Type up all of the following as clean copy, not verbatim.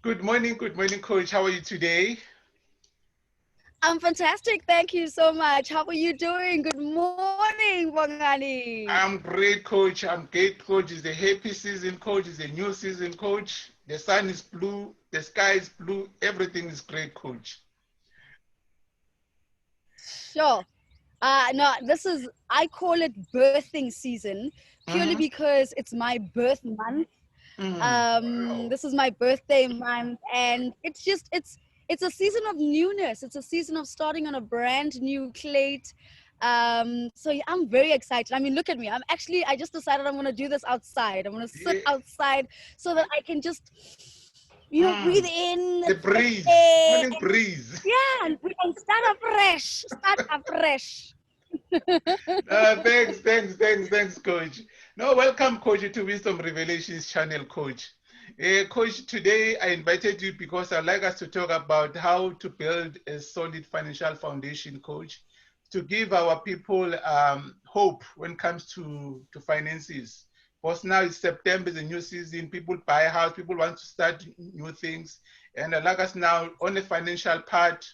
Good morning, Coach. How are you today? I'm fantastic. Thank you so much. How are you doing? Good morning, Bongani. I'm great, Coach. I'm great, Coach. It's a happy season, Coach. It's a new season, Coach. The sun is blue, the sky is blue, everything is great, Coach. Sure. No, I call it birthing season purely Mm-hmm. because it's my birth month. Wow. This is my birthday month, and it's a season of newness. It's a season of starting on a brand new plate. So yeah, I'm very excited. I mean, look at me. I just decided I'm gonna do this outside. I'm gonna sit Yeah. outside so that I can just, breathe Mm. in The the fresh breeze, air. feeling breeze. Yeah, and we can start afresh. Start afresh. Thanks, Coach. No, welcome, Coach, to Wisdom Revelations channel, Coach. Coach, today I invited you because I'd like us to talk about how to build a solid financial foundation, Coach, to give our people hope when it comes to finances. Because now it's September, it's a new season, people buy a house, people want to start new things. And I'd like us now on the financial part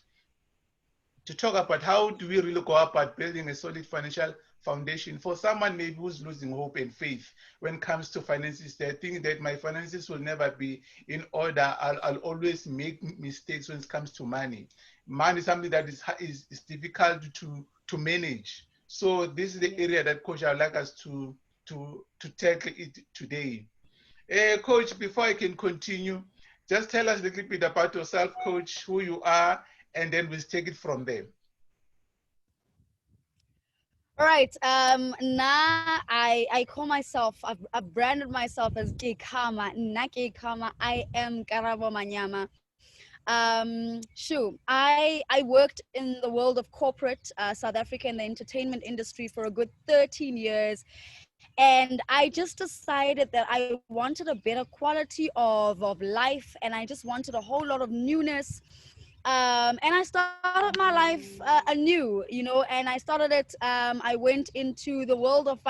to talk about how do we really go about building a solid financial foundation for someone maybe who's losing hope and faith when it comes to finances. They think that my finances will never be in order. I'll always make mistakes when it comes to money. Money is something that is difficult to manage. So this is the area that, Coach, I would like us to tackle it today. Coach, before I can continue, just tell us a little bit about yourself, Coach, who you are, and then we'll take it from there. All right. Now I call myself. I've branded myself as Kekama. Nakekama. I am Karabo Manyama. I worked in the world of corporate South Africa in the entertainment industry for a good 13 years, and I just decided that I wanted a better quality of life, and I just wanted a whole lot of newness. And I started my life anew, and I started it. I went into the world of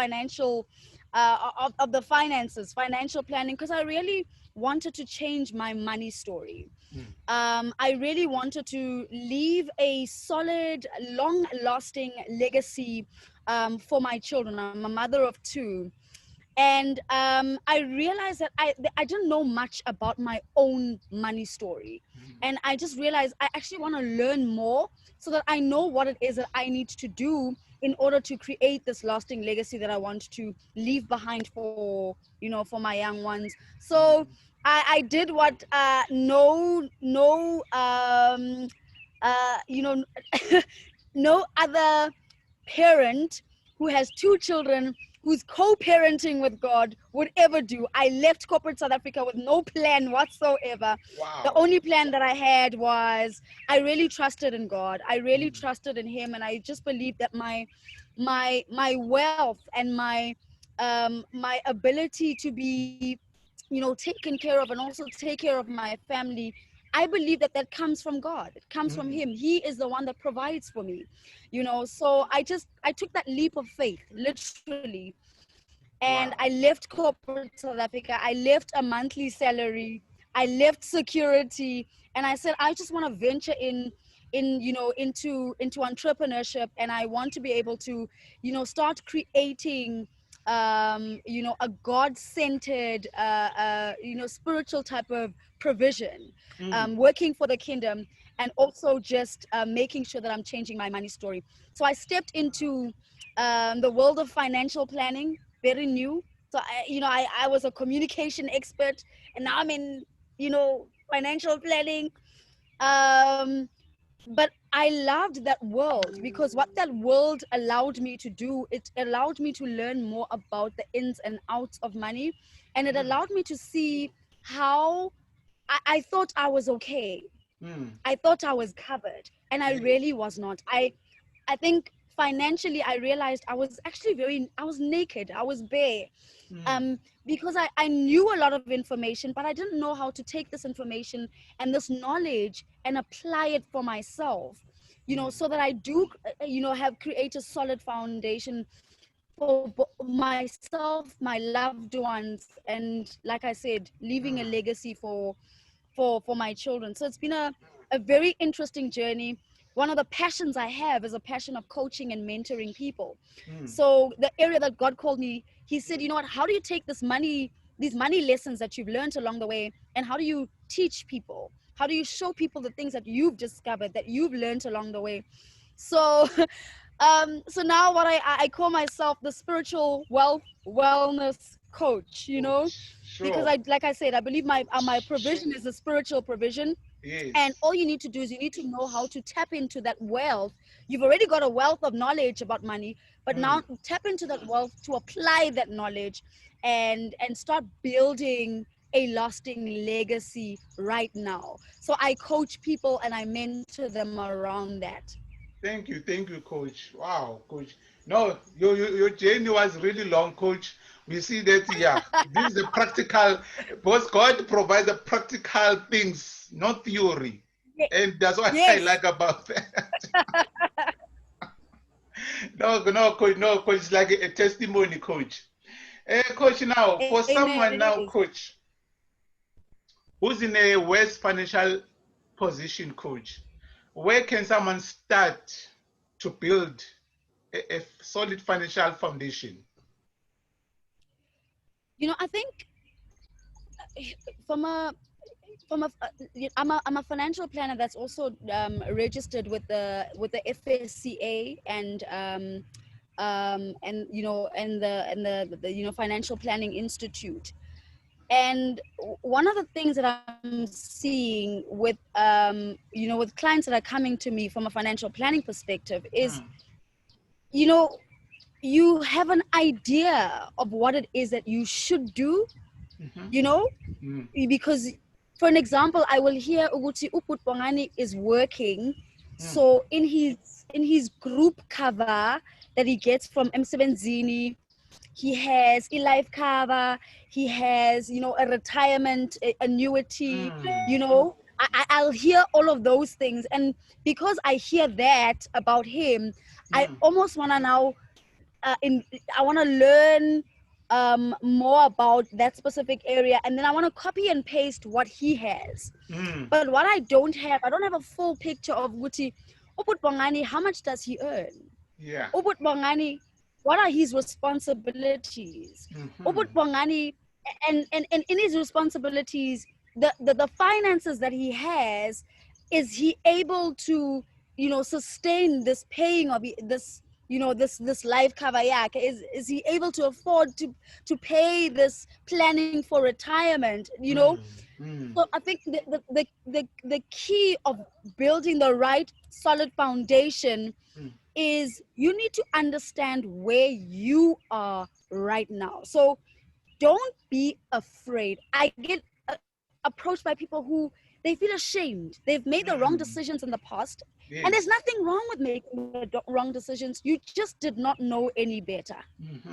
of the finances, financial planning, because I really wanted to change my money story. Mm. I really wanted to leave a solid, long lasting legacy for my children. I'm a mother of two. And I realized that I didn't know much about my own money story. And I just realized I actually want to learn more so that I know what it is that I need to do in order to create this lasting legacy that I want to leave behind for my young ones. So I did what no you know no other parent who has two children, who's co-parenting with God, would ever do. I left corporate South Africa with no plan whatsoever. The Wow. only plan that I had was I really trusted in God. I really Mm. trusted in Him, and I just believed that my wealth and my ability to be taken care of and also take care of my family, I believe that that comes from God. It comes from Mm. Him. He is the one that provides for me. So I took that leap of faith, literally, and I Wow. left corporate South Africa. I left a monthly salary. I left security, and I said I just want to venture into entrepreneurship, and I want to be able to start creating a God-centered spiritual type of provision, Mm. working for the kingdom, and also just making sure that I'm changing my money story. So I stepped into the world of financial planning, very new. So I was a communication expert, and now I'm in financial planning. um, but I loved that world because what that world allowed me to do, it allowed me to learn more about the ins and outs of money, and it Mm. allowed me to see how I thought I was okay. Mm. I thought I was covered, and I Yeah. really was not. I think financially I realized I was naked, I was bare. Mm. um because I knew a lot of information, but I didn't know how to take this information and this knowledge and apply it for myself, Mm. so that I do have create a solid foundation for myself, my loved ones, and like I said, leaving a legacy for for my children. So it's been a very interesting journey. One of the passions I have is a passion of coaching and mentoring people. So the area that God called me, he said, you know what, how do you take these money lessons that you've learned along the way, and how do you teach people? How do you show people the things that you've discovered, that you've learned along the way? So so now what I call myself the spiritual wellness coach, you know, because Sure. like I said, I believe my provision is a spiritual provision. And Yes. all you need to do is you need to know how to tap into that wealth. You've already got a wealth of knowledge about money, but now tap into that wealth to apply that knowledge and start building a lasting legacy right now. So I coach people and I mentor them around that. Thank you, Coach. Wow, Coach. No, your journey was really long, Coach. We see that, yeah, this is the practical, because God provides the practical things, not theory. And that's what I Yes. like about that. No, Coach, no, Coach, it's like a testimony, Coach. Coach, now, for Amen. someone It now, is. Coach, who's in a worse financial position, Coach, where can someone start to build a solid financial foundation? You know, I think from a I'm a financial planner that's also registered with the FSCA and you know and the you know Financial Planning Institute. And one of the things that I'm seeing with you know with clients that are coming to me from a financial planning perspective is, you know, you have an idea of what it is that you should do, you know, because for an example, I will hear Uguti Uput Bongani is working. So in his group cover that he gets from M7 he has a life cover, he has, you know, a retirement annuity, you know. I'll hear all of those things, and because I hear that about him, I almost want to now I want to learn more about that specific area, and then I want to copy and paste what he has. But what I don't have a full picture of Guti Ubut Bongani. How much does he earn? Yeah. Ubut Bongani, what are his responsibilities? Ubut Bongani, and in his responsibilities, the finances that he has, is he able to, you know, sustain this paying of this, you know, this life cover? Yeah, is he able to afford to pay this planning for retirement, you know? So I think the key of building the right solid foundation is you need to understand where you are right now. So don't be afraid. I get approached by people who they feel ashamed. They've made the wrong decisions in the past, and there's nothing wrong with making the wrong decisions. You just did not know any better,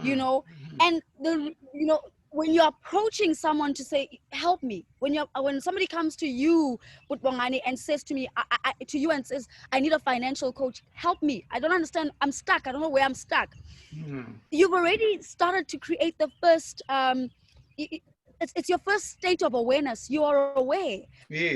you know. And you know, when you're approaching someone to say, help me, when somebody comes to you with Bongani and says to me, to you and says, I need a financial coach, help me, I don't understand, I'm stuck, I don't know where I'm stuck. You've already started to create the first it's your first state of awareness. You are aware.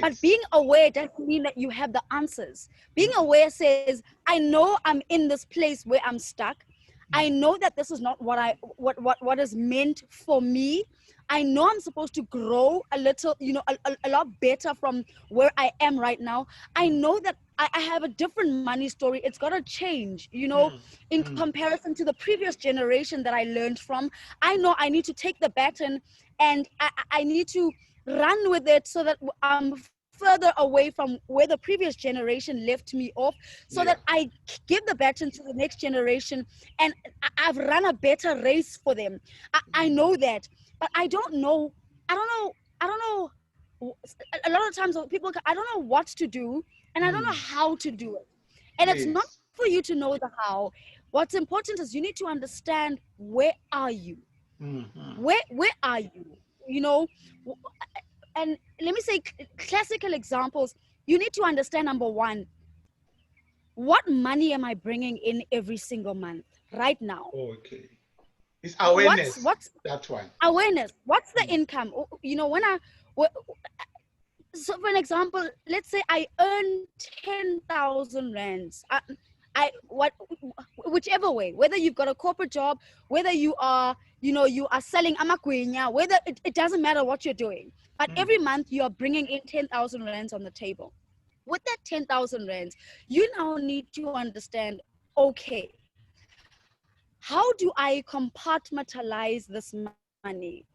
But being aware doesn't mean that you have the answers. Being aware says, I know I'm in this place where I'm stuck. I know that this is not what is meant for me. I know I'm supposed to grow a little, you know, a lot better from where I am right now. I know that I have a different money story. It's got to change, you know, in comparison to the previous generation that I learned from. I know I need to take the baton and I need to run with it so that I'm further away from where the previous generation left me off, so that I give the baton to the next generation and I've run a better race for them. I know that, but I don't know. I don't know. A lot of times people, I don't know what to do and I don't know how to do it. And it's not for you to know the how. What's important is you need to understand, where are you? Where are you? You know, and let me say classical examples. You need to understand, number one, what money am I bringing in every single month right now? Okay. It's awareness. What's that one? Awareness? What's the income? You know, so for an example, let's say I earn 10,000 rands. Whichever way, whether you've got a corporate job, whether you are, you are selling amakwenya, whether it doesn't matter what you're doing, but every month you are bringing in 10,000 rands on the table. With that 10,000 rands, you now need to understand, okay, how do I compartmentalize this money?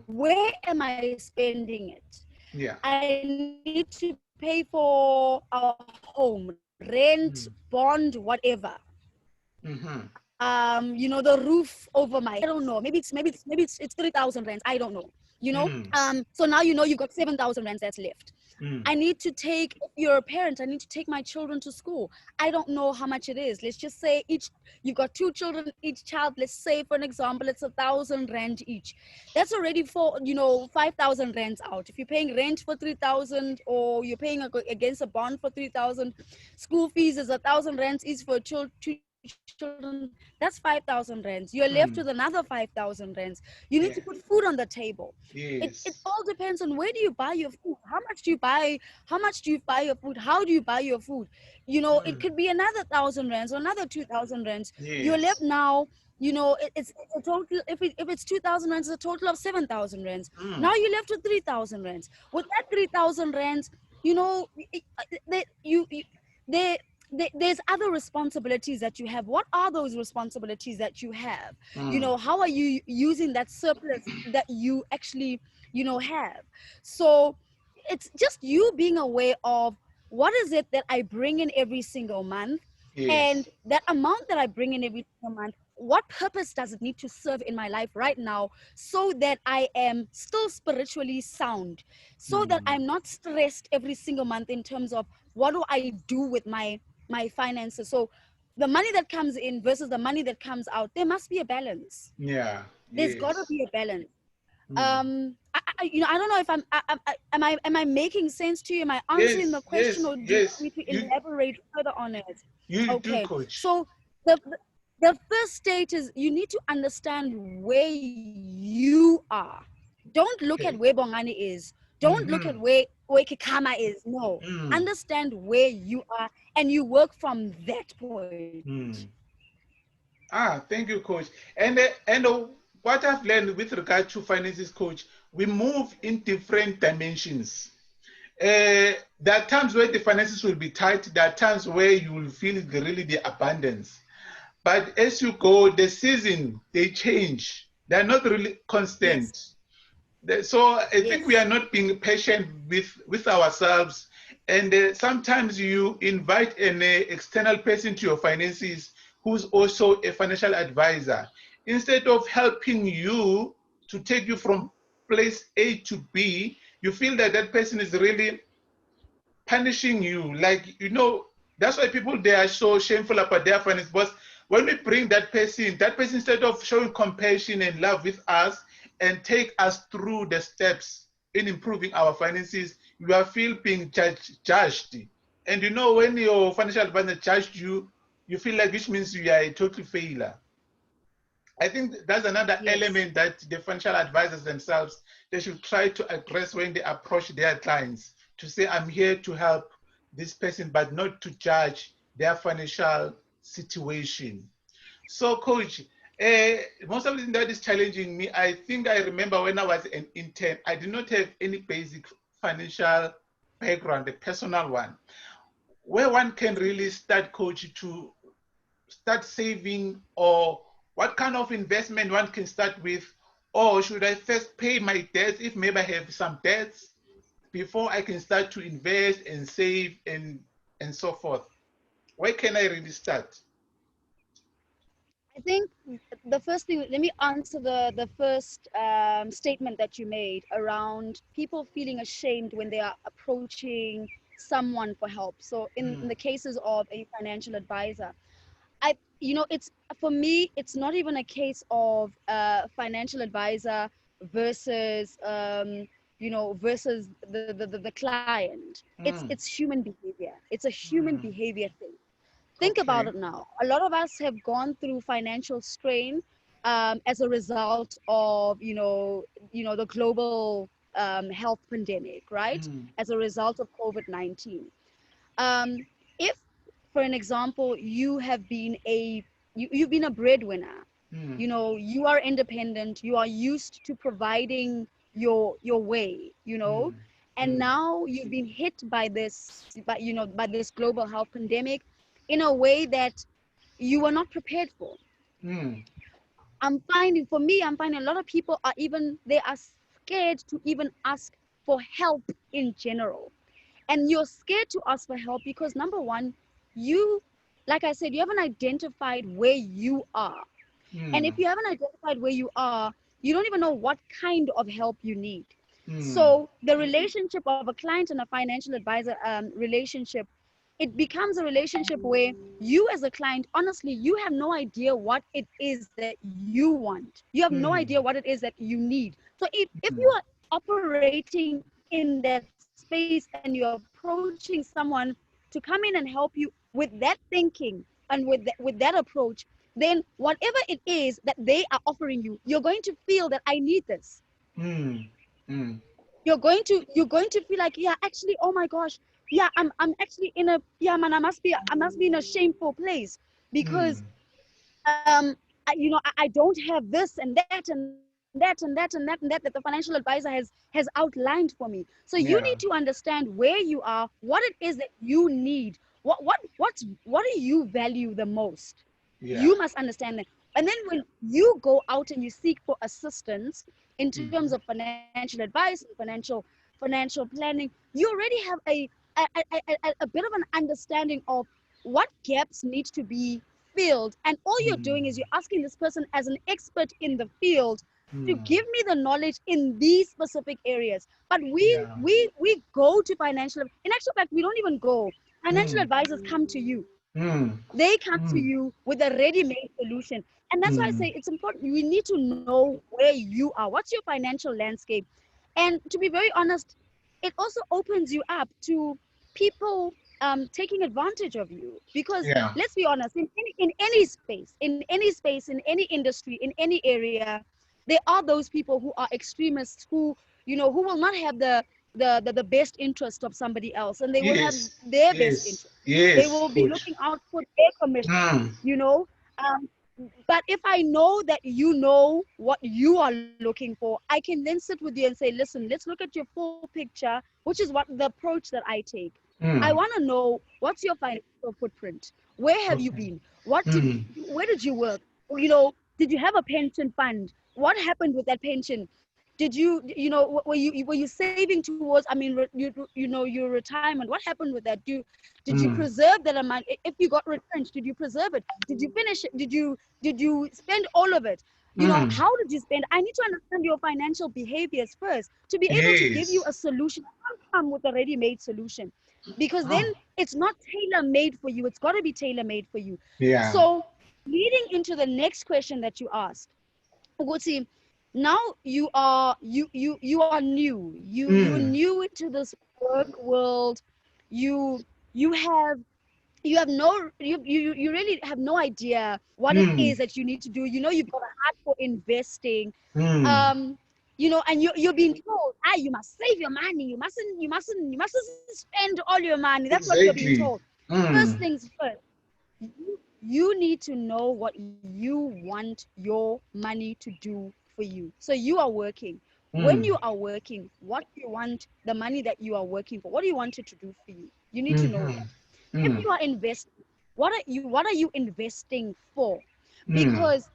Where am I spending it? Yeah. I need to pay for a home, rent, bond, whatever. The roof over my, I don't know. Maybe it's 3,000 rands. I don't know. So now you've got 7,000 rands that's left. I need to take, if you're a parent, I need to take my children to school. I don't know how much it is. Let's just say you've got 2 children, each child, let's say for an example, it's 1,000 rand each. That's already 5,000 rands out. If you're paying rent for 3,000 or you're paying against a bond for 3,000, school fees is 1,000 rands each for 2 children, that's 5,000 rands. You're left with another 5,000 rands. You need to put food on the table. Yes. It all depends on where do you buy your food, how much do you buy your food, how do you buy your food. It could be another 1,000 rands or another 2,000 rands. You're left now, it's a total, if it's 2,000 rands, it's a total of 7,000 rands. Now you're left with 3,000 rands. With that 3,000 rands, there's other responsibilities that you have. What are those responsibilities that you have? How are you using that surplus that you actually have? So it's just you being aware of what is it that I bring in every single month. And that amount that I bring in every single month, what purpose does it need to serve in my life right now, so that I am still spiritually sound, so that I'm not stressed every single month in terms of what do I do with my finances. So the money that comes in versus the money that comes out, there must be a balance. There's got to be a balance. I don't know if am I making sense to you? Am I answering the question, or do you want me to elaborate further on it? You do, Coach. So the first stage is you need to understand where you are. Don't look at where Bongani is. Don't look at where Kikama is. No. Understand where you are, and you work from that point. Thank you, Coach. And what I've learned with regard to finances, Coach, we move in different dimensions. There are times where the finances will be tight. There are times where you will feel really the abundance. But as you go, the season, they change. They're not really constant. So I think we are not being patient with ourselves. And sometimes you invite an external person to your finances who's also a financial advisor. Instead of helping you to take you from place A to B, you feel that that person is really punishing you. Like, that's why people, they are so shameful about their finances. But when we bring that person instead of showing compassion and love with us and take us through the steps in improving our finances, you are feel being judged. And when your financial advisor judged you, you feel like, which means you are a total failure. I think that's another element that the financial advisors themselves, they should try to address when they approach their clients, to say, I'm here to help this person, but not to judge their financial situation. So, Coach, most of the thing that is challenging me, I think I remember when I was an intern, I did not have any basic financial background, a personal one, where one can really start, Coach, to start saving, or what kind of investment one can start with, or should I first pay my debts if maybe I have some debts before I can start to invest and save and so forth? Where can I really start? I think the first thing, let me answer the first statement that you made around people feeling ashamed when they are approaching someone for help. So in the cases of a financial advisor, it's, for me, it's not even a case of financial advisor versus versus the client. It's human behavior. It's a human behavior thing. Think about it now. A lot of us have gone through financial strain as a result of the global health pandemic, right? Mm. As a result of COVID-19. If, for an example, you've been a breadwinner, Mm. you know, you are independent, you are used to providing your way, you know, Mm. and Mm. now you've been hit by this global health pandemic in a way that you were not prepared for. Mm. I'm finding a lot of people they are scared to even ask for help in general. And you're scared to ask for help because number one, you, like I said, you haven't identified where you are. And if Mm. you haven't identified where you are, you don't even know what kind of help you need. Mm. So the relationship of a client and a financial advisor relationship, it becomes a relationship where you as a client, honestly, you have no idea what it is that you want. You have no idea Mm. what it is that you need. So if you Mm. are operating in that space and you're approaching someone to come in and help you with that thinking and with that approach, then whatever it is that they are offering you, you're going to feel that I need this. Mm. Mm. You're going to feel like, yeah, actually, oh my gosh, yeah, I'm actually in a, yeah, man, I must be in a shameful place because Mm. I don't have this and that and that and that and that and that that the financial advisor has outlined for me. So you need to Yeah. understand where you are, what it is that you need, what do you value the most. Yeah. You must understand that. And then when you go out and you seek for assistance in terms of Mhm. financial advice and financial planning, you already have a bit of an understanding of what gaps need to be filled. And all you're doing is Mm. you're asking this person as an expert in the field to Mm. give me the knowledge in these specific areas. But we Yeah. we we go to financial, in actual fact, we don't even go. Financial Mm. advisors come to you. Mm. They come to Mm. you with a ready-made solution. And that's why I say Mm. it's important. We need to know where you are. What's your financial landscape? And to be very honest, it also opens you up to people taking advantage of you. Because Yeah. let's be honest, in any industry, in any area, there are those people who are extremists who, who will not have the best interest of somebody else, and they will have Yes. their best Yes. interest. They Yes, will be coach. looking out for their commission, Mm. you know. Um, but if I know that you know what you are looking for, I can then sit with you and say, listen, let's look at your full picture, which is what the approach that I take. I Mm. want to know, what's your financial footprint? Where have you Okay. been? Mm. Where did you work? Did you have a pension fund? What happened with that pension? Did you, were you saving towards, I mean, your retirement? What happened with that? Did you Mm. preserve that amount? If you got retrenched, did you preserve it? Did you finish it? Did you spend all of it? Mm. How did you spend? I need to understand your financial behaviors first to be able to give you Yes. a solution. I can't come with a ready-made solution, because then Oh. it's not tailor-made for you. It's got to be tailor-made for you. Yeah. So leading into the next question that you asked, Uguti, now you are new. You're Mm. new into this work world. You you have you have no you really have no idea what it Mm. is that you need to do. You've got a heart for investing. Mm. um and you're being told, you must save your money, you mustn't spend all your money. That's what you're being told. Exactly. First Mm. things first, you need to know what you want your money to do for you. So you are working. When Mm. you are working, what do you want the money that you are working for? What do you want it to do for you? You need to know Mm-hmm. that. If Mm. you are investing, what are you investing for? Mm. Because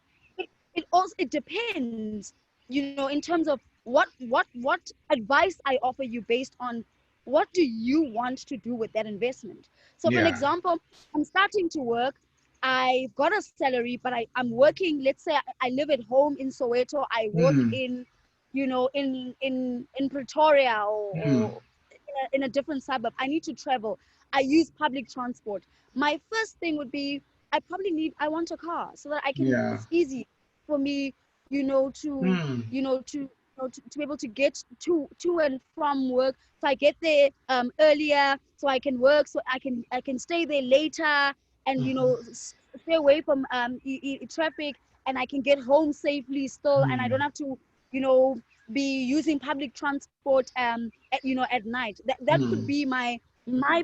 it depends, in terms of what advice I offer you based on what do you want to do with that investment. So for an Yeah. example, I'm starting to work. I've got a salary, but I'm working. Let's say I live at home in Soweto. I work Mm. in Pretoria, Mm. or in a different suburb. I need to travel. I use public transport. My first thing would be, I want a car so that I can, Yeah. it's easy for me, you know, to, Mm. you know, to, you to be able to get to and from work. So I get there earlier, so I can work, so I can stay there later, and stay away from traffic, and I can get home safely still, and I don't have to, you know, be using public transport at night. That could be my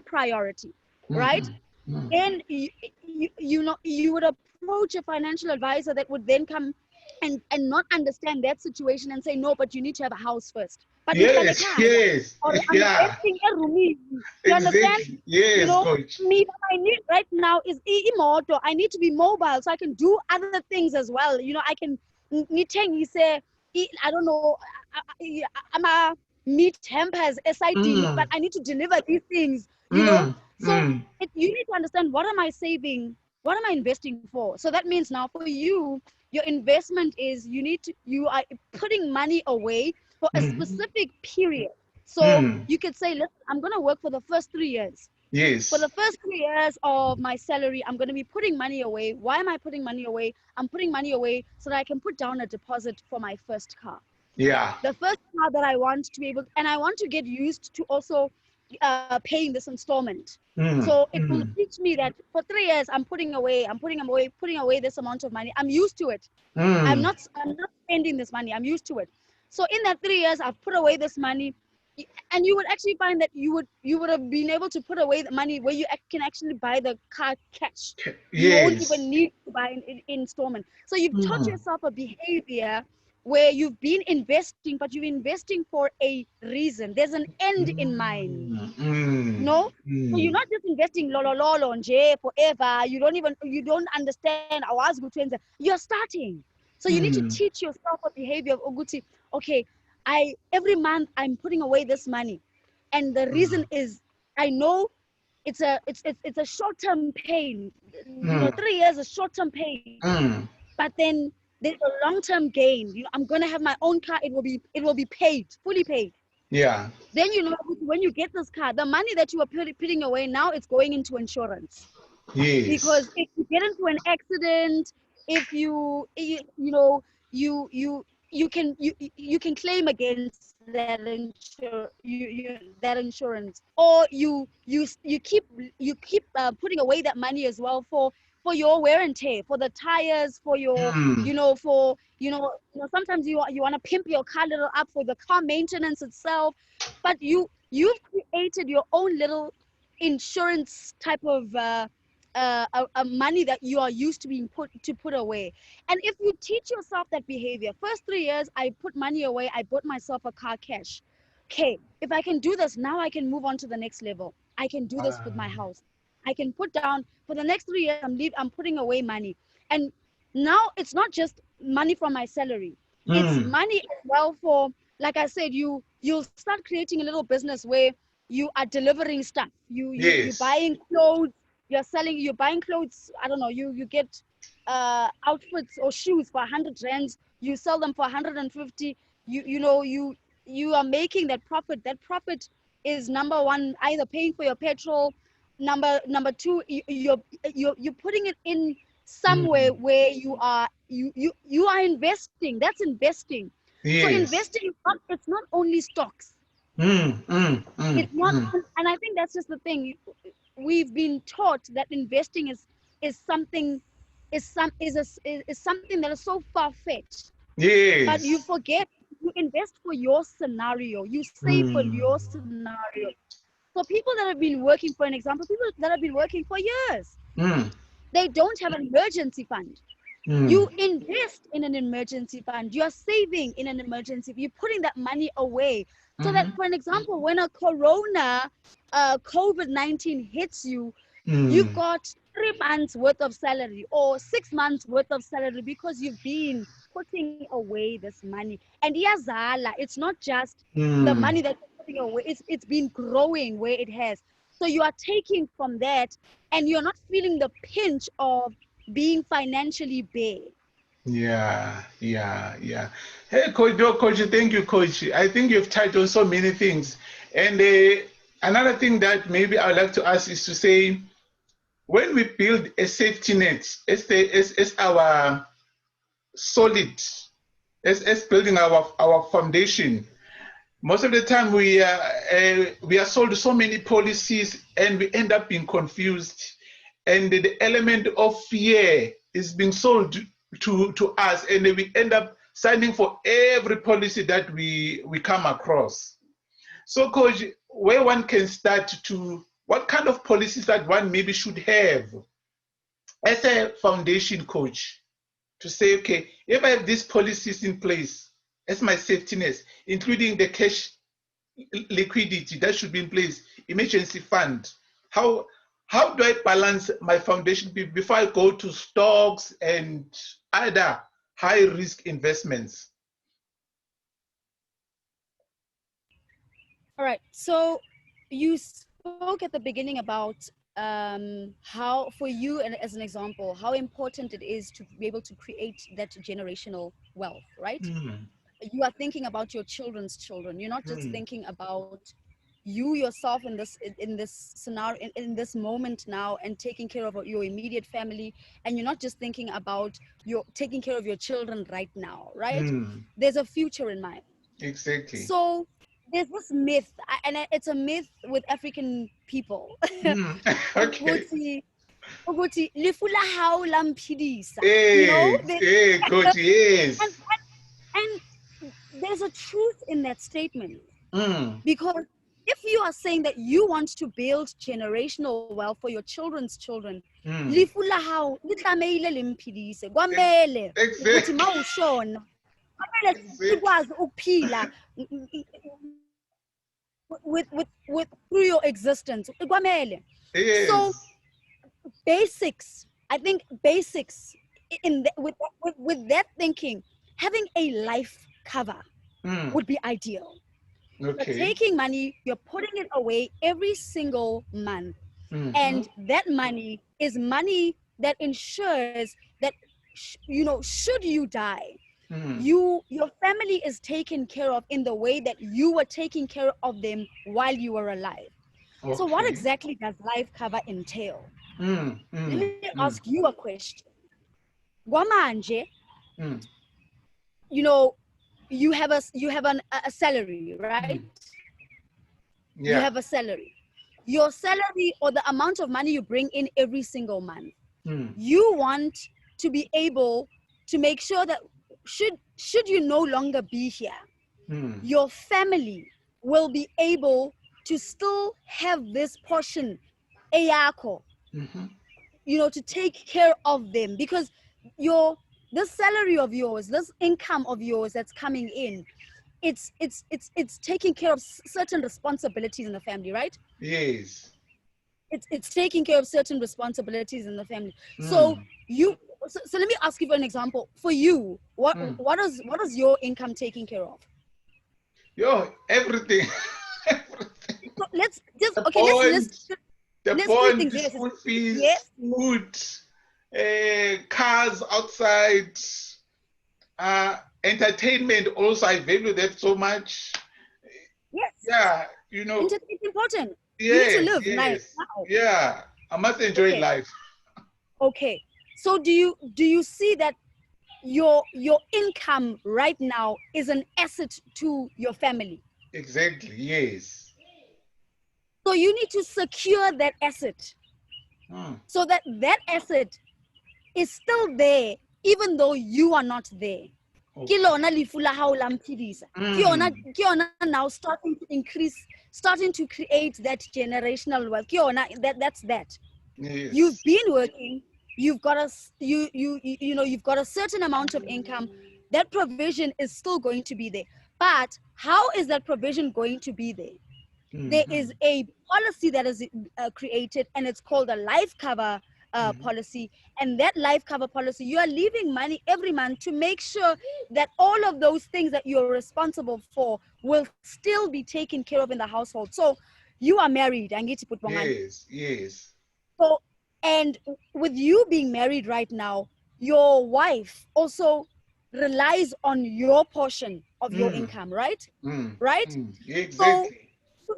priority, right? Then you would approach a financial advisor that would then come and not understand that situation and say, no, but you need to have a house first. But Yes, yes, or I'm yeah, investing a room. You understand? exactly. Yes, coach. Me, what I need right now is imoto. I need to be mobile so I can do other things as well. I can say, I don't know, I'm a meat hampers SID, but I need to deliver these things. So you need to understand, what am I saving? What am I investing for? So that means now for you, your investment is you are putting money away for a specific period. So you could say, listen, I'm going to work for the first 3 years. Yes. For the first 3 years of my salary, I'm going to be putting money away. Why am I putting money away? I'm putting money away so that I can put down a deposit for my first car. Yeah. The first car that I want to be able, and I want to get used to also paying this installment. So it will teach me that for 3 years I'm putting away this amount of money. I'm used to it. I'm not spending this money. I'm used to it. So in that 3 years, I've put away this money, and you would actually find that you would have been able to put away the money where you can actually buy the car cash. Yes. You won't even need to buy an installment. So you've taught yourself a behavior where you've been investing, but you're investing for a reason. There's an end in mind. No? So you're not just investing lolo nje forever. You don't understand. You're starting. So you need to teach yourself a behavior of Oguti. Okay, every month I'm putting away this money. And the reason is, I know it's a short-term pain. 3 years is short-term pain. But then there's a long-term gain. I'm gonna have my own car. It will be paid, fully paid. Yeah. Then when you get this car, the money that you are putting away now, it's going into insurance. Yes. Because if you get into an accident, if you can claim against that insurance, or you keep putting away that money as well for your wear and tear, for the tires, for your sometimes you want to pimp your car a little up for the car maintenance itself, but you've created your own little insurance type of money that you are used to being put away. And if you teach yourself that behavior, first 3 years I put money away, I bought myself a car cash. Okay, if I can do this now, I can move on to the next level. I can do this with my house. I can put down for the next 3 years. I'm putting away money, and now it's not just money from my salary. It's money as well for, like I said, you'll start creating a little business where you are delivering stuff. You're buying clothes. You're buying clothes. I don't know. You get outfits or shoes for 100 rands. You sell them for 150. You are making that profit. That profit is, number one, either paying for your petrol. Number two, you're putting it in somewhere where you are investing. That's investing. Yes. So investing, it's not only stocks. It's not, and I think that's just the thing. We've been taught that investing is something that is so far-fetched. Yes. But you forget, you invest for your scenario. You save for your scenario. So people that have been working, for an example, people that have been working for years, they don't have an emergency fund. You invest in an emergency fund. You are saving in an emergency. You're putting that money away. So that, for an example, when a COVID-19 hits you, you've got 3 months worth of salary or 6 months worth of salary because you've been putting away this money. And yazala, it's not just the money that you're putting away, it's been growing where it has. So you are taking from that, and you're not feeling the pinch of being financially bare. Yeah. Hey, Coach, thank you, Coach. I think you've touched on so many things. And another thing that maybe I'd like to ask is to say, when we build a safety net, as our solid, as building our foundation, most of the time we are sold so many policies, and we end up being confused, and the element of fear is being sold to us, and we end up signing for every policy that we come across. So, Coach, where one can start to, what kind of policies that one maybe should have as a foundation coach to say, okay, if I have these policies in place as my safety net, including the cash liquidity that should be in place, emergency fund, how do I balance my foundation before I go to stocks and other high risk investments? All right. So you spoke at the beginning about how, for you, and as an example, how important it is to be able to create that generational wealth, right? Mm. You are thinking about your children's children. You're not just thinking about you yourself in this scenario, in this moment now, and taking care of your immediate family, and you're not just thinking about your taking care of your children right now, right? There's a future in mind. Exactly. So there's this myth, and it's a myth with African people. Okay. Ukuthi lifu la hao la mphidisa. Hey, Coach, yes. And there's a truth in that statement. Because if you are saying that you want to build generational wealth for your children's children, lifu la hao litlameile limphidise kwamele ukuthi mawushona kwamele sikwazi ukuphila with through your existence. Yes. So basics, I think basics with that thinking, having a life cover would be ideal. Okay. You're taking money, you're putting it away every single month. And that money is money that ensures that, should you die, your family is taken care of in the way that you were taking care of them while you were alive. Okay. So what exactly does life cover entail? Let me ask you a question. Gwamanje, you have a salary, right? Yeah. You have a salary. Your salary, or the amount of money you bring in every single month, you want to be able to make sure that should you no longer be here, your family will be able to still have this portion, eyako, to take care of them, because this salary of yours, this income of yours that's coming in, it's taking care of certain responsibilities in the family, right? Yes. It's taking care of certain responsibilities in the family. So let me ask you for an example. For you, what is your income taking care of? Everything. Everything. So let's just school fees, yes, food, cars outside, entertainment. Also, I value that so much. Yes. Yeah, entertainment is important. Yes, you need to live yes. now. Yeah, I must enjoy life. Okay. So do you see that your income right now is an asset to your family? Exactly. Yes. So you need to secure that asset, so that asset is still there even though you are not there. Okay. Now starting to increase, starting to create that generational wealth. That's that. Yes. You've been working. You've got you've got a certain amount of income. That provision is still going to be there. But how is that provision going to be there? There is a policy that is created, and it's called a life cover policy. And that life cover policy, you are leaving money every month to make sure that all of those things that you're responsible for will still be taken care of in the household. So you are married. Yes, yes. So, and with you being married right now, your wife also relies on your portion of your income, right? Right? Exactly. So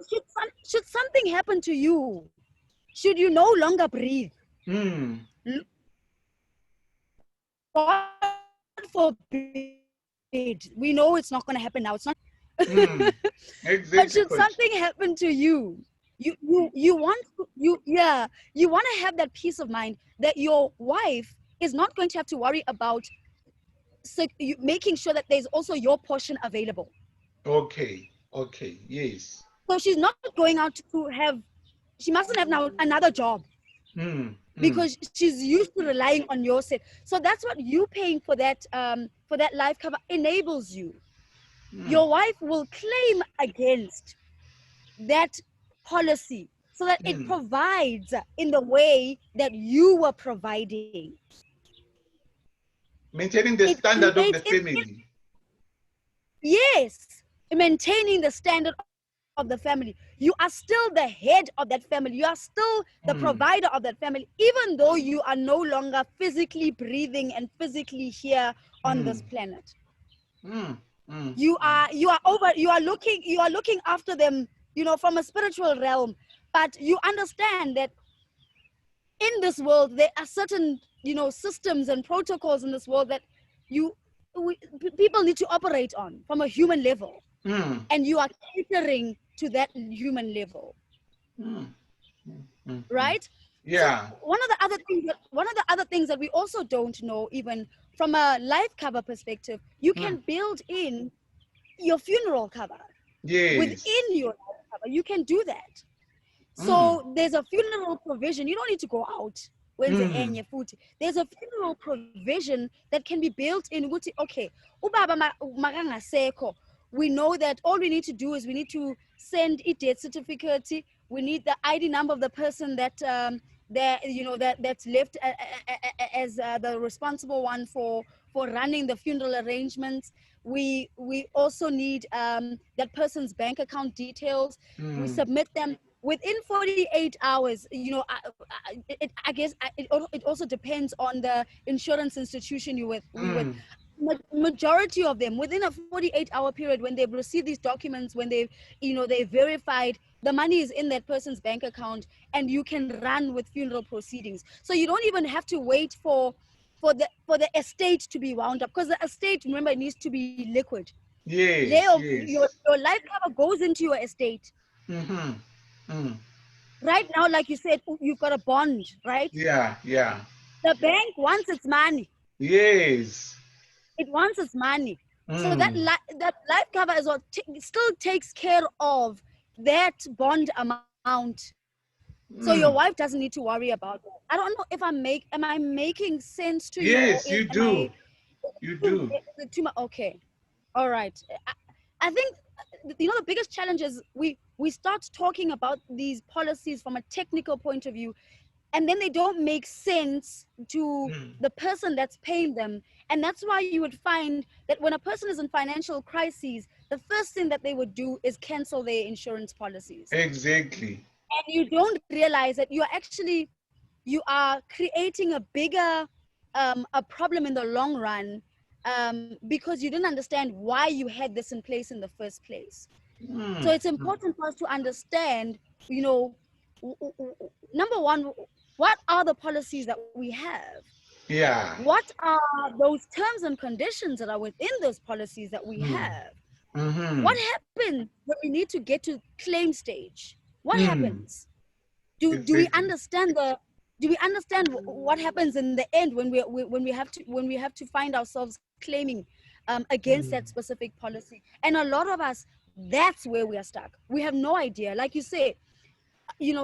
should something happen to you, should you no longer breathe, God forbid, we know it's not going to happen now. It's not. Exactly. But should something happen to you, you want to have that peace of mind that your wife is not going to have to worry about making sure that there's also your portion available. Okay. Okay. Yes. So she's not going out to have, she mustn't have now another job Mm. Mm. because she's used to relying on your set. So that's what you paying for that life cover enables you. Mm. Your wife will claim against that policy so that it Mm. provides in the way that you were providing. Maintaining the It standard of the creates, family. yes, maintaining the standard of the family. You are still the head of that family. You are still the Mm. provider of that family, even though you are no longer physically breathing and physically here on this Mm. planet. Mm. Mm. You are looking after them, from a spiritual realm, but you understand that in this world there are certain systems and protocols in this world that people need to operate on from a human level, Mm. and you are catering to that human level, Mm. Mm. Mm. right? So Yeah. one of the other things that we also don't know, even from a life cover perspective, you Mm. can build in your funeral cover Yes. within your life cover. You can do that. Mm. So there's a funeral provision. You don't need to go out. Mm. There's a funeral provision that can be built in. Okay, ubaba makangasekho. We know that all we need to do is we need to send a death certificate. We need the ID number of the person that that's left as the responsible one for running the funeral arrangements. We also need that person's bank account details. We Mm. submit them within 48 hours. I guess it also depends on the insurance institution we with. Mm. Majority of them within a 48-hour period, when they've received these documents, when they verified, the money is in that person's bank account, and you can run with funeral proceedings. So you don't even have to wait for the estate to be wound up, because the estate, remember, it needs to be liquid. Yes. Your Yes. life cover goes into your estate. Mm-hmm. Mm. Right now, like you said, you've got a bond, right? Yeah. Yeah. The bank wants its money. Yes. It wants its money. So that Mm. that life cover is what still takes care of that bond amount. So your wife Mm. doesn't need to worry about that. I don't know if am I making sense to you, or Yes, you am I do. You do. too much? Okay, all right. I think the biggest challenge is we start talking about these policies from a technical point of view, and then they don't make sense to Mm. the person that's paying them. And that's why you would find that when a person is in financial crises, the first thing that they would do is cancel their insurance policies. Exactly. And you don't realize that you are creating a bigger a problem in the long run, because you didn't understand why you had this in place in the first place. So Mm. it's important for us to understand, number one, what are the policies that we have? Yeah. What are those terms and conditions that are within those policies that we Mm. have? Mm-hmm. What happens when we need to get to claim stage? What Mm. happens? Do we Exactly. understand what happens in the end when we have to find ourselves claiming against that Mm. specific policy? And a lot of us, that's where we are stuck. We have no idea. Like you say,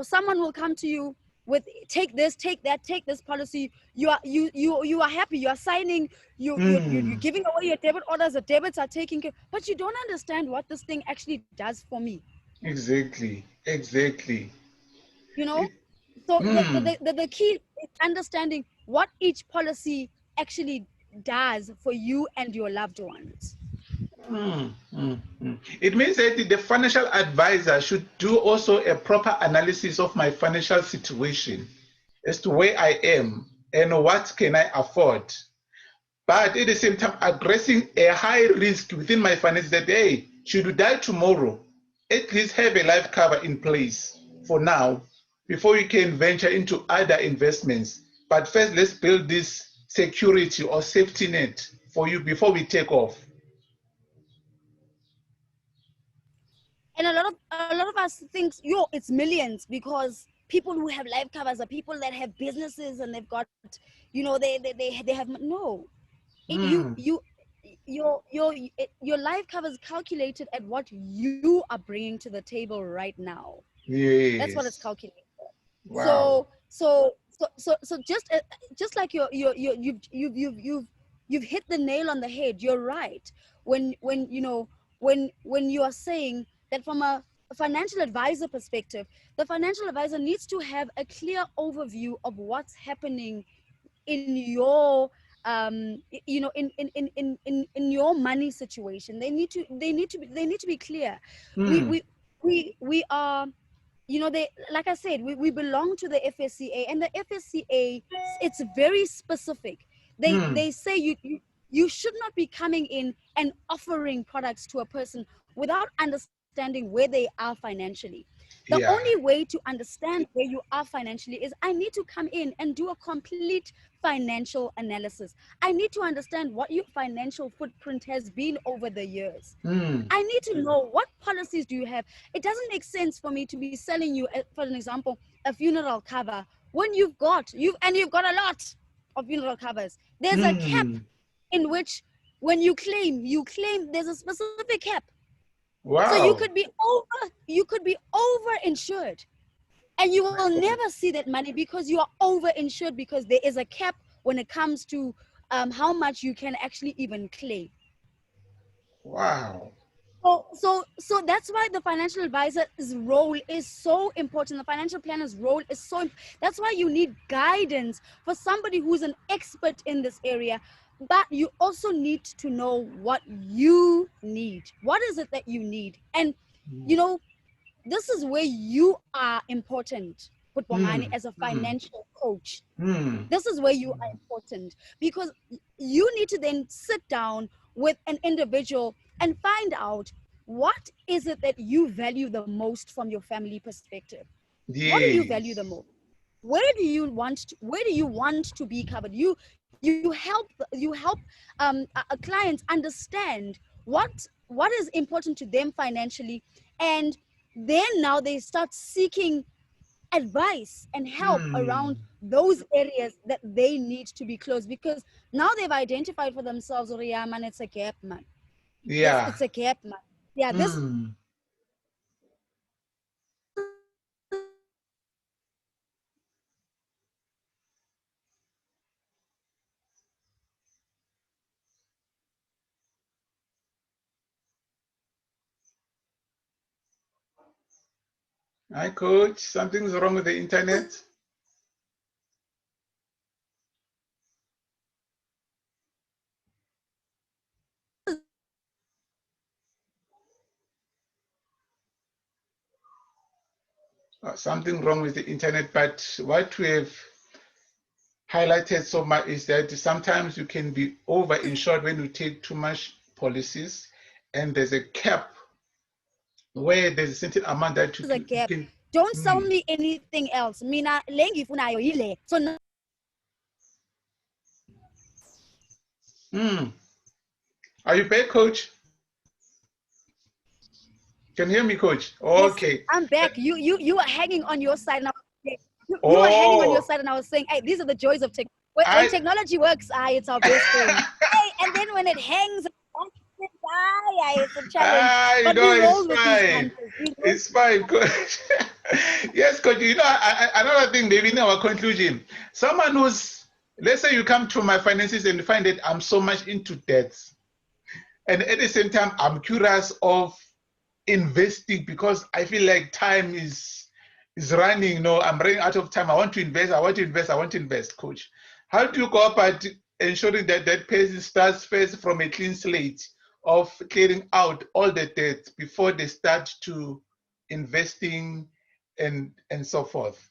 someone will come to you with, take this, take that, take this policy. You are happy, you are signing, you're Mm. giving away your debit orders, the debits are taking care, but you don't understand what this thing actually does for me. Exactly. Exactly. you know It, so mm. the key is understanding what each policy actually does for you and your loved ones. Mm. Mm. Mm. It means that the financial advisor should do also a proper analysis of my financial situation as to where I am and what can I afford. But at the same time, addressing a high risk within my finances that, hey, should you die tomorrow, at least have a life cover in place for now before you can venture into other investments. But first, let's build this security or safety net for you before we take off. And a lot of us thinks, it's millions, because people who have life covers are people that have businesses and they've got, they have no. Mm. your life cover is calculated at what you are bringing to the table right now. That's what it's Yes. calculated. Wow. So just like you've hit the nail on the head. You're right when you know when you are saying that from a financial advisor perspective, the financial advisor needs to have a clear overview of what's happening in your you know in your money situation. They need to be clear. we Hmm. we we are, you know, they, like I said, we belong to the FSCA, and the FSCA, it's very specific. Hmm. They say you should not be coming in and offering products to a person without understanding where they are financially. The only Yeah. way to understand where you are financially is I need to come in and do a complete financial analysis. I need to understand what your financial footprint has been over the years. Hmm. I need to know what policies do you have. It doesn't make sense for me to be selling you, for an example, a funeral cover when you've got a lot of funeral covers. There's a cap Hmm. in which when you claim there's a specific cap. So Wow. you could be over insured, and you My will God. never see that money because you are over insured, because there is a cap when it comes to how much you can actually even claim. Wow. So that's why the financial advisor's role is so important. The financial planner's role is that's why you need guidance for somebody who's an expert in this area. But you also need to know what you need. What is it that you need? And you know, this is where you are important, Putbongani, Hmm. as a Hmm. financial coach. Hmm. This is where you are important, because you need to then sit down with an individual and find out what is it that you value the most from your family perspective. What do you value the Yes. most? Where do you want to be covered? You help clients understand what is important to them financially, and then now they start seeking advice and help Hmm. around those areas that they need to be closed, because now they've identified for themselves, oh yeah, man, it's a gap, man. Yeah. It's a gap, man. Yeah, this is Hmm. Hi, coach. Something's wrong with the internet. Something wrong with the internet. But what we have highlighted so much is that sometimes you can be over insured when you take too much policies, and there's a cap where there's a certain amount that a you gap. can. Don't sell Hmm. me anything else. Mina lengi funayo ile. So now Hmm. Are you back, coach? Can you hear me, coach? yes, Okay. I'm back. You are hanging on your side, and you are hanging on your Oh, side, and I was saying, hey, these are the joys of tech. When I. technology works, it's our best friend. Hey, and then when it hangs, it's a challenge. You But know, we it's roll with these fine. punches. We roll. It's fine, coach. Yes, coach. You know, another thing, maybe in our conclusion, someone who's, let's say you come to my finances and you find that I'm so much into debts, and at the same time, I'm curious of investing because I feel like time is running. No, I'm running out of time. I want to invest. I want to invest. I want to invest, coach. How do you go about ensuring that that person starts first from a clean slate of clearing out all the debts before they start to investing and so forth?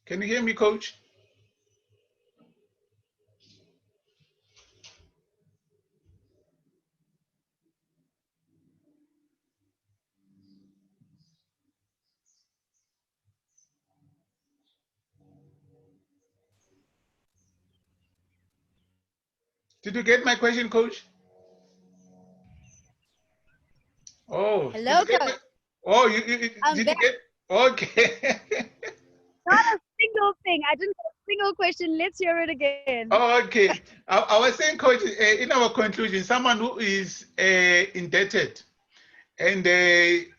Can you hear me, coach? Did you get my question, coach? Oh, did Hello, you get my? coach. Oh, I'm did you back. get? Okay. Not a single thing. I didn't get a single question. Let's hear it again. Okay. I was saying, Coach, in our conclusion, someone who is indebted and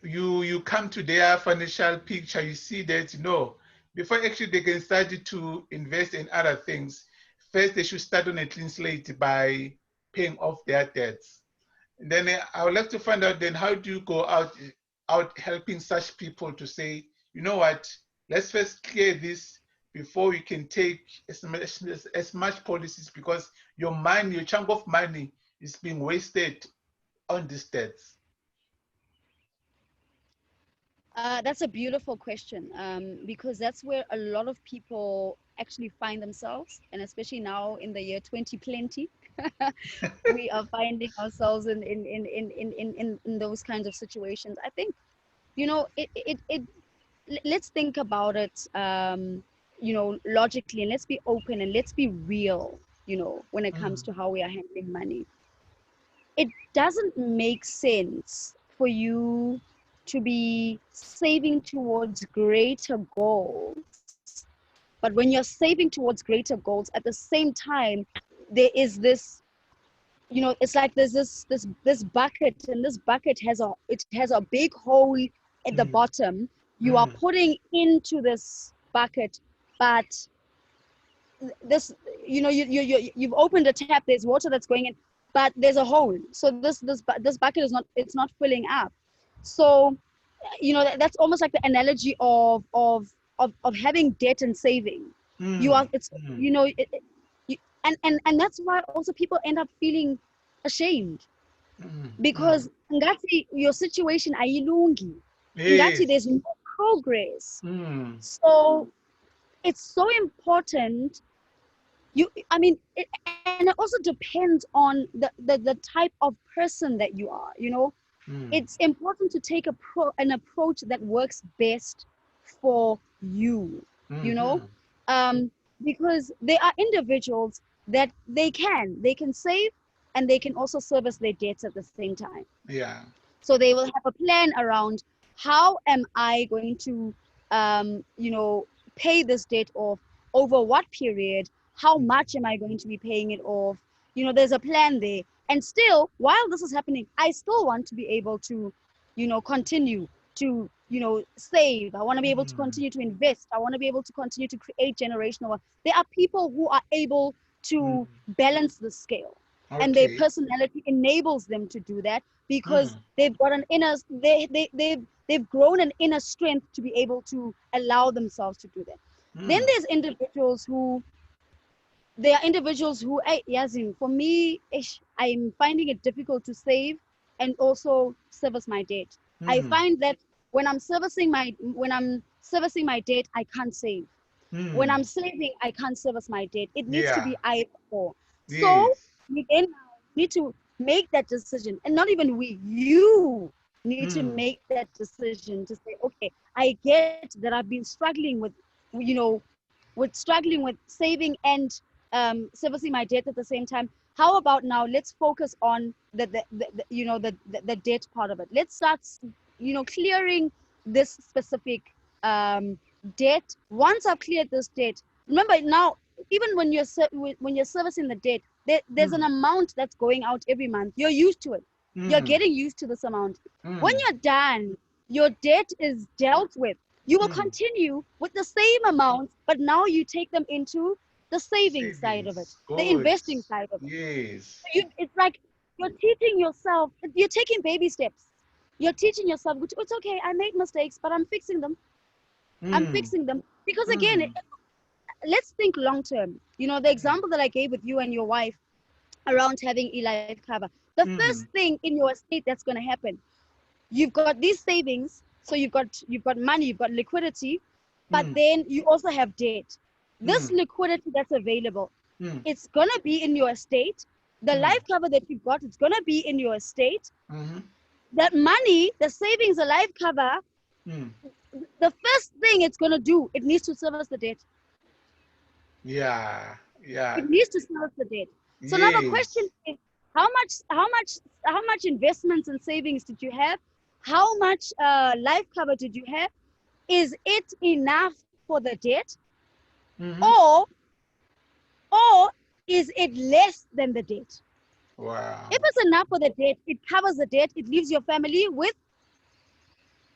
you come to their financial picture, you see that no, before actually they can start to invest in other things, first they should start on a clean slate by paying off their debts. And then I would like to find out then how do you go out helping such people to say, you know what, let's first clear this before we can take as much policies, because your money, your chunk of money is being wasted on these debts. That's a beautiful question, because that's where a lot of people actually find themselves, and especially now in the year 2020, we are finding ourselves in those kinds of situations. I think, let's think about it, logically, and let's be open and let's be real, when it comes to how we are handling money. It doesn't make sense for you to be saving towards greater goals. But when you're saving towards greater goals, at the same time, there is this, it's like there's this bucket, and this bucket has a big hole at the bottom. You are putting into this bucket, but this, you've opened a tap, there's water that's going in, but there's a hole. So this bucket it's not filling up. So that's almost like the analogy of having debt and saving. You are it's you know it, it- you, and that's why also people end up feeling ashamed, because ngati your situation ayilungi, ngati Yes. there's no progress. Mm. So it's so important. I mean, and it also depends on the type of person that you are. It's important to take an approach that works best for you. you know Mm-hmm. um because there are individuals that they can save, and they can also service their debts at the same time. Yeah. So they will have a plan around, how am I going to pay this debt off, over what period, how much am I going to be paying it off. There's a plan there. And still, while this is happening, I still want to be able to continue to save. I want to be able to Mm. continue to invest. I want to be able to continue to create generational wealth. There are people who are able Mm. to balance the scale, and their Okay. personality enables them to do that, because Mm. they've got an inner they've grown an inner strength to be able to allow themselves to do that. Then Mm. there's individuals who there are individuals who, hey, Yazin, for me, I'm finding it difficult to save and also service my debt. I Mm. find that when I'm servicing my debt, I can't save. When Mm. I'm saving, I can't service my debt. It needs to Yeah. be either or. So Yes. we then need to make that decision, and not even we, you need to Mm. make that decision to say, okay, I get that I've been struggling with saving and servicing my debt at the same time. How about now? Let's focus on the debt part of it. Let's start, clearing this specific um, debt. Once I've cleared this debt, remember now, even when you're servicing the debt, there's an Mm. amount that's going out every month. You're used to it. You're Mm. getting used to this amount. When Mm. you're done, your debt is dealt with. You will Mm. continue with the same amount, but now you take them into the saving side of it, Savings. the Good. investing side of it. Yes. It's like you're teaching yourself, you're taking baby steps. You're teaching yourself, it's okay, I made mistakes, but I'm fixing them. I'm Mm. fixing them. Because again, Mm. let's think long term. The example that I gave with you and your wife around having e-life cover. The first Mm. thing in your estate that's going to happen, you've got these savings, so you've got money, you've got liquidity, but Mm. then you also have debt. This Mm. liquidity that's available, Mm. it's going to be in your estate. The Mm. life cover that you've got, it's going to be in your estate. Mm. That money, the savings, the life cover, Mm. the first thing it's going to do, it needs to service the debt. Yeah. Yeah. It needs to service the debt. So now the question Yes. is, how much investments and savings did you have? How much life cover did you have? is it enough for the debt, Mm-hmm. or is it less than the debt? Wow. If it's enough for the debt, it covers the debt, it leaves your family with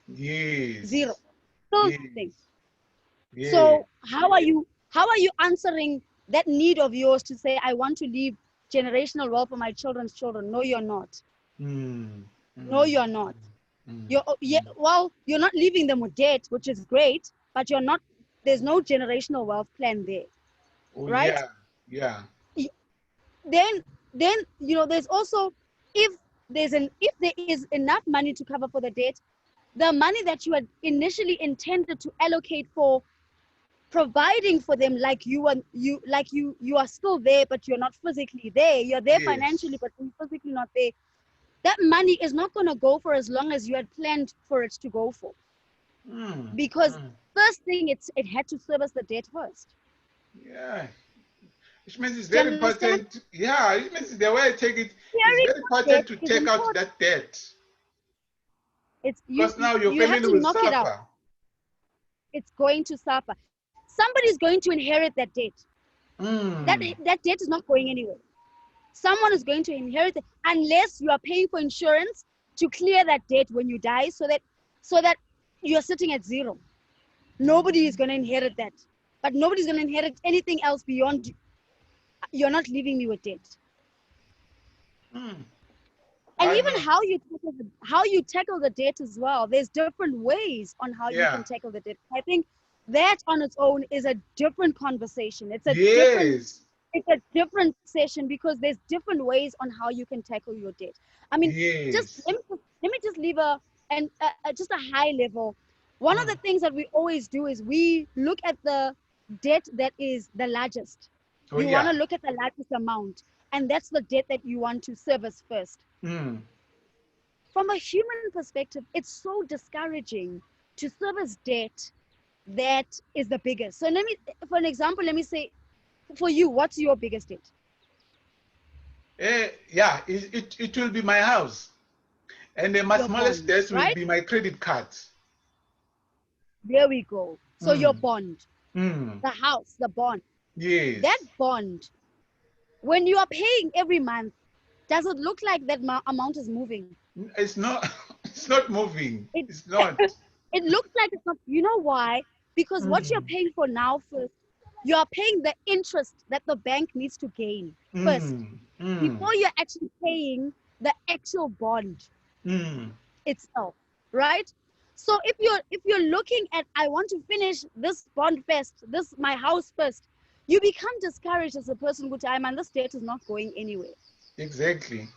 Yes. zero. Still Yes. nothing. Yes. So how are you answering that need of yours to say, I want to leave generational wealth for my children's children? No, you're not. Mm. No, you're not. Mm. You're not leaving them with debt, which is great, but there's no generational wealth plan there, Oh, right? yeah. Yeah. Then there's also, if there is enough money to cover for the debt, the money that you had initially intended to allocate for providing for them, like you are still there, but you're not physically there. You're there Yes. financially, but you're physically not there. That money is not going to go for as long as you had planned for it to go for, Mm. because Mm. first thing, it had to service the debt first. Yeah. Which means it's Do you very understand? important. Yeah, it means the way I take it, it's Clearing very debt important to is take out important. that debt. It's Because now your you have family to will knock it out. suffer. It's going to suffer. Somebody's going to inherit that debt. That Mm. debt is not going anywhere. Someone is going to inherit it, unless you are paying for insurance to clear that debt when you die, so that you're sitting at zero. Nobody is going to inherit that, but nobody's going to inherit anything else beyond, you're not leaving me with debt. Mm. And I even know. how you tackle the debt as well, there's different ways on how you Yeah. can tackle the debt. I think that on its own is a different conversation. Yes. It's a different session, because there's different ways on how you can tackle your debt. I mean, just Yes. let me just leave just a high level. One of Mm. the things that we always do is we look at the debt that is the largest. Oh, You want yeah. to look at the largest amount, and that's the debt that you want to service first. Mm. From a human perspective, it's so discouraging to service debt that is the biggest. So for an example, let me say, for you, what's your biggest debt? Yeah, it will be my house. And then my Your smallest bond, debt will right? be my credit cards. There we go. So your Mm. bond, Mm. the house, the bond, that Yes. bond, when you are paying every month, does it look like that amount is moving? It's not. It's not moving. It It's not. it looks like it's not. You know why? Because what you're Mm. paying for now first, you are paying the interest that the bank needs to gain first, Mm. Mm. before you're actually paying the actual bond Mm. itself, right? So if you're looking at, I want to finish this bond first, this my house first, you become discouraged as a person, which I'm, and this debt is not going anywhere. Exactly.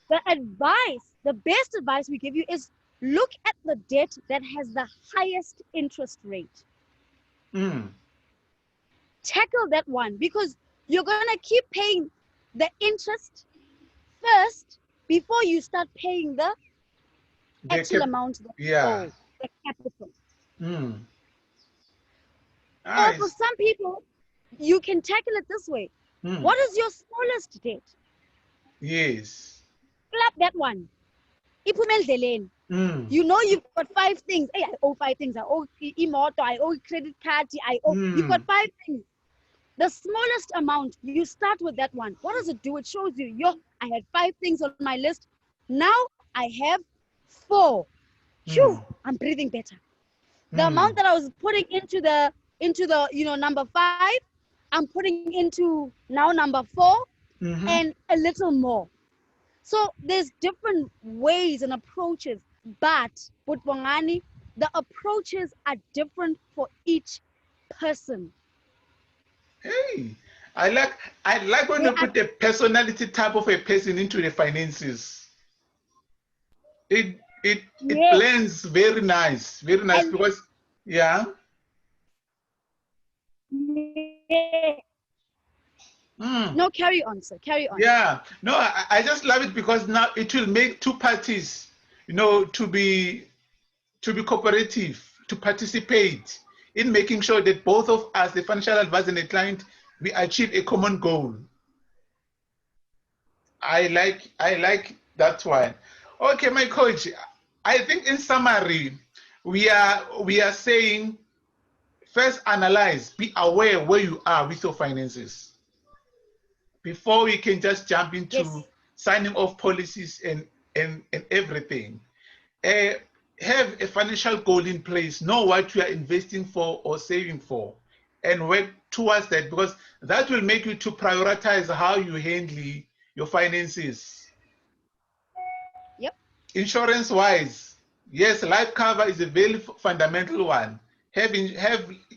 The best advice we give you is, look at the debt that has the highest interest rate. Mm. Tackle that one, because you're gonna keep paying the interest first before you start paying the They actual kept. amount that you Yeah. owe, the capital. Mm. Or for Nice. some people, you can tackle it this way. Mm. What is your smallest debt? Yes. Clap that one. Iphume. Mm. You know you've got 5 things. Hey, I owe 5 things. I owe imoto, I owe credit card, you've got Mm. 5 things. The smallest amount, you start with that one. What does it do? It shows you, I had 5 things on my list. Now I have 4. Phew, Mm. I'm breathing better. The Mm. amount that I was putting into the number 5, I'm putting into now number 4, Mm-hmm. and a little more. So there's different ways and approaches, but with Bongani, the approaches are different for each person. Hey, I like when They you are, put the personality type of a person into the finances. It yes, blends very nice and because yeah. yes. Mm. No, carry on, sir. Carry on. Yeah, no, I just love it because now it will make two parties, to be cooperative, to participate in making sure that both of us, the financial advisor and the client, we achieve a common goal. I like that one. Okay, my coach, I think in summary, we are saying, first analyze, be aware where you are with your finances before we can just jump into Yes. signing off policies and everything. Have a financial goal in place, know what you are investing for or saving for, and work towards that, because that will make you to prioritize how you handle your finances. Yep. Insurance wise, yes, life cover is a very fundamental one. Have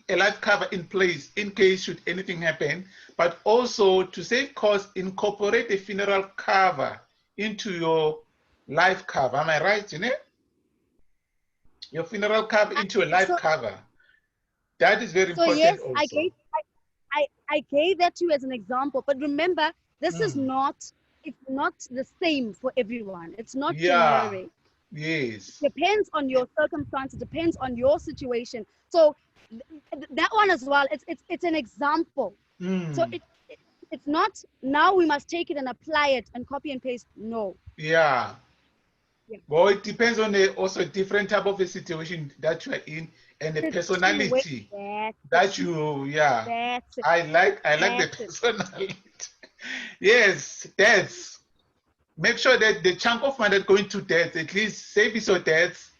a life cover in place in case should anything happen, but also to save costs, incorporate a funeral cover into your life cover. Am I right, Jeanette? Your funeral cover into a life So, cover. That is very so yes, important also. I gave that to you as an example, but remember, this is Mm. not, it's not the same for everyone. It's not Yeah, generic. yes. Depends on your circumstance. It depends on your situation. So that one as well. It's an example. So Mm. it's not now we must take it and apply it and copy and paste. No. Yeah. Yeah. Well, it depends on also a different type of a situation that you are in and the personality that you, yeah. That's it. I like the That's it. personality. Yes, debts. Make sure that the chunk of money that going to debts, at least save your debts,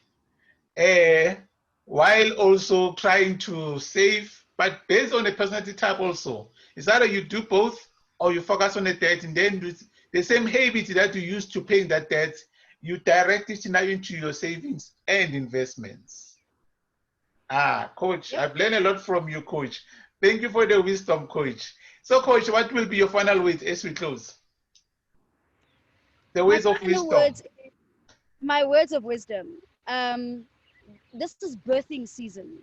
while also trying to save, but based on the personality type also. It's either you do both or you focus on the debt, and then with the same habit that you use to paying that debt, you direct it now into your savings and investments. Coach, Yep. I've learned a lot from you, Coach. Thank you for the wisdom, Coach. So, Coach, what will be your final words as we close? The My ways of final wisdom. words, my words of wisdom. This is birthing season.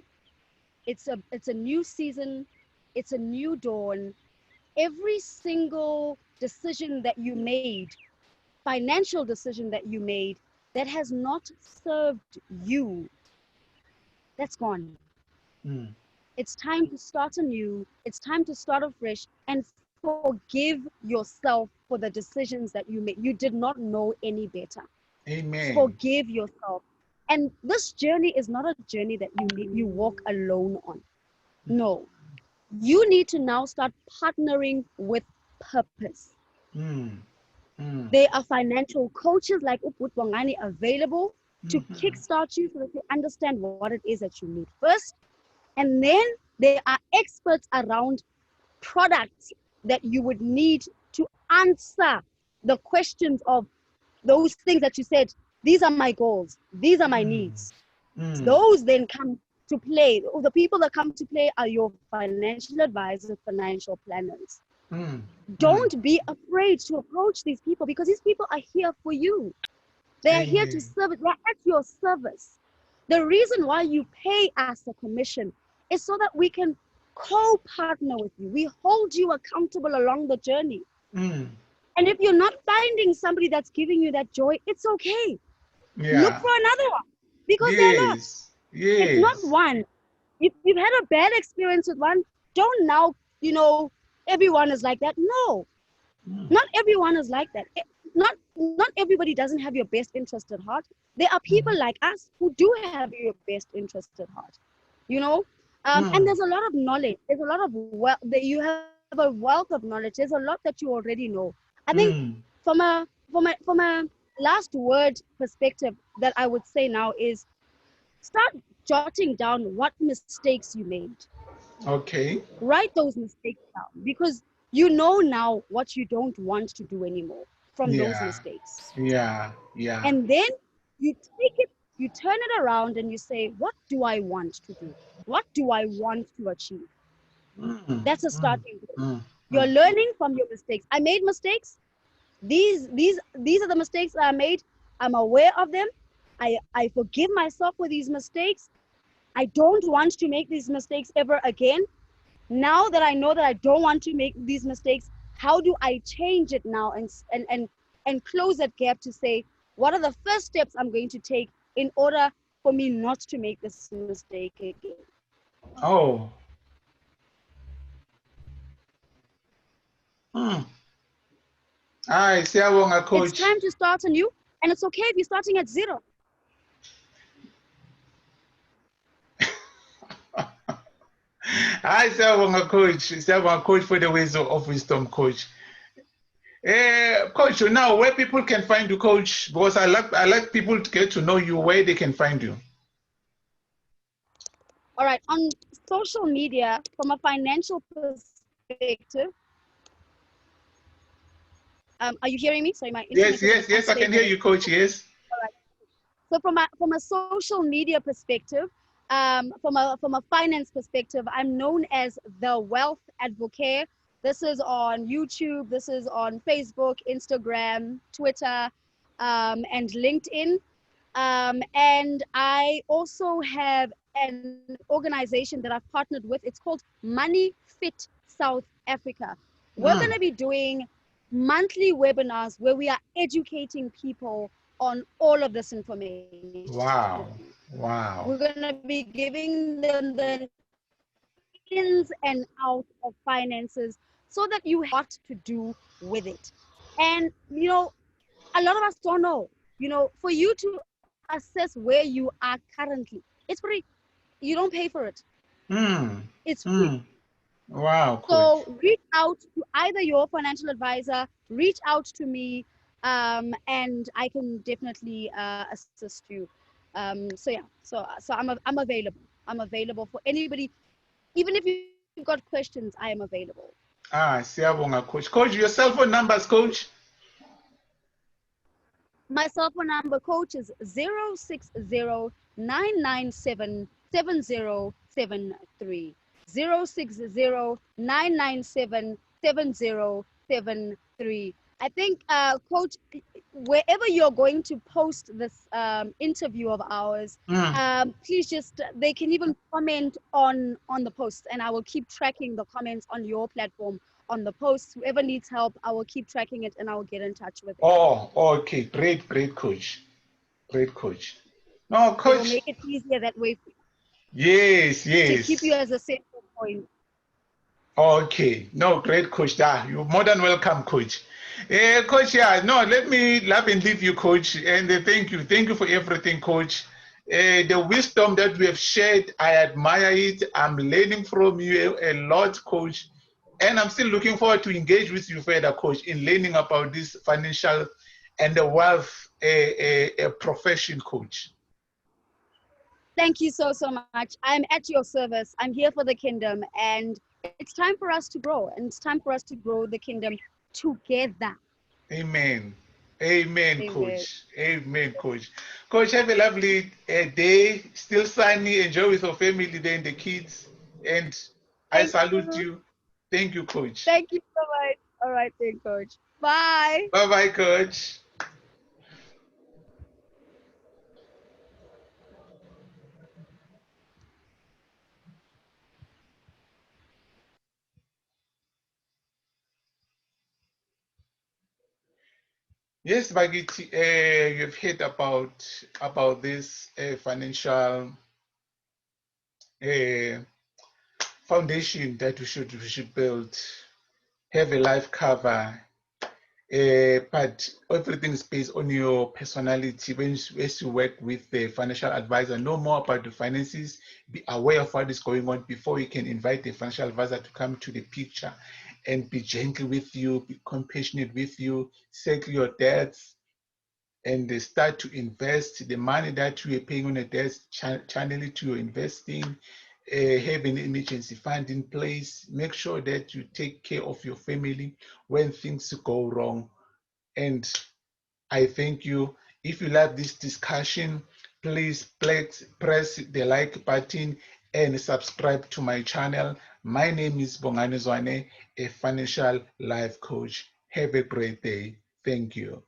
It's a new season. It's a new dawn. Every single decision that you made, financial decision that you made, that has not served you, that's gone. Mm. It's time to start anew. It's time to start afresh and forgive yourself for the decisions that you made. You did not know any better. Amen. Forgive yourself. And this journey is not a journey that you walk alone on. No. You need to now start partnering with purpose. Mm. Mm. There are financial coaches like Uput Wangani available to Mhm. kickstart you so that you understand what it is that you need first. And then there are experts around products that you would need to answer the questions of those things that you said, these are my goals, these are my Mm. needs. Mm. Those then come to play. The people that come to play are your financial advisors, financial planners. Mm. Mm. Don't be afraid to approach these people because these people are here for you. They are here to Amen. serve. They're at your service. The reason why you pay us a commission is so that we can co-partner with you. We hold you accountable along the journey. Mm. And if you're not finding somebody that's giving you that joy, it's okay. Look Yeah. for another one because they're not. Yes. It's not Yes. one. If you've had a bad experience with one, don't now, everyone is like that. No, Mm. not everyone is like that. Not everybody doesn't have your best interest at heart. There are people Mm. like us who do have your best interest at heart. You know, and Mm. there's a lot of knowledge. There's a lot of that you have a wealth of knowledge. There's a lot that you already know. I think Mm. from a last word perspective that I would say now is start jotting down what mistakes you made. Okay. Write those mistakes down because you know now what you don't want to do anymore from those Yeah. mistakes. Yeah. Yeah. And then you take it, you turn it around and you say, what do I want to do? What do I want to achieve? Mm. That's a Mm. starting point. Mm. You're Mm. learning from your mistakes. I made mistakes. These are the mistakes I made. I'm aware of them. I forgive myself for these mistakes. I don't want to make these mistakes ever again. Now that I know that I don't want to make these mistakes, how do I change it now and close that gap to say, what are the first steps I'm going to take in order for me not to make this mistake again? Oh. Mm. Hi, siyabonga, It's coach. time to start anew, and it's okay if you're starting at zero. Hi, siyabonga coach. Siyabonga coach for the ways of wisdom, coach. Coach, now where people can find you, coach, because I like people to get to know you, where they can find you. All right, on social media, from a financial perspective, are you hearing me? Sorry, my internet is Yes, I can hear unstable. you, coach, yes. All right. So from a social media perspective, from a finance perspective, I'm known as the Wealth Advocate. This is on YouTube. This is on Facebook, Instagram, Twitter, and LinkedIn. And I also have an organization that I've partnered with. It's called Money Fit South Africa. We're going to be doing monthly webinars where we are educating people on all of this information. Wow. We're going to be giving them the ins and outs of finances so that you have what to do with it. And, you know, a lot of us don't know, you know, for you to assess where you are currently, it's free. You don't pay for it. It's free. Wow, coach. So reach out to either your financial advisor, reach out to me, and I can definitely assist you. So yeah, so I'm available. I'm available for anybody. Even if you've got questions, I am available. Siyabonga, coach. Coach, your cell phone numbers, coach. My cell phone number, coach, is 060-997-7073. 060-997-7073. I think, coach, wherever you're going to post this interview of ours, please just, they can even comment on the posts, and I will keep tracking the comments on your platform on the posts. Whoever needs help, I will keep tracking it and I will get in touch with it. Oh, okay. Great, coach. Great, coach. No, coach. It will make it easier that way. Yes. To keep you as a central point. Okay. No, great, coach. You're more than welcome, coach. Coach, no, let me love and leave you, coach. And thank you. Thank you for everything, coach. The wisdom that we have shared, I admire it. I'm learning from you a lot, coach. And I'm still looking forward to engage with you further, coach, in learning about this financial and the wealth profession, coach. Thank you so much. I'm at your service. I'm here for the kingdom, and it's time for us to grow, and it's time for us to grow the kingdom together. Amen. Amen, coach. Amen, coach. Coach, have a lovely day. Still sunny. Enjoy with your family there and the kids. And I salute you. Thank you, coach. Thank you so much. All right, then, coach. Bye. Bye-bye, coach. Yes, Bagiti, you've heard about this financial foundation that we should build, have a life cover, but everything is based on your personality. As you work with the financial advisor, know more about the finances, be aware of what is going on before you can invite the financial advisor to come to the picture and be gentle with you, be compassionate with you, settle your debts, and they start to invest the money that you are paying on the debts, channel it to your investing, have an emergency fund in place, make sure that you take care of your family when things go wrong. And I thank you. If you like this discussion, please press the like button and subscribe to my channel. My name is Bongani Zwane, a financial life coach. Have a great day. Thank you.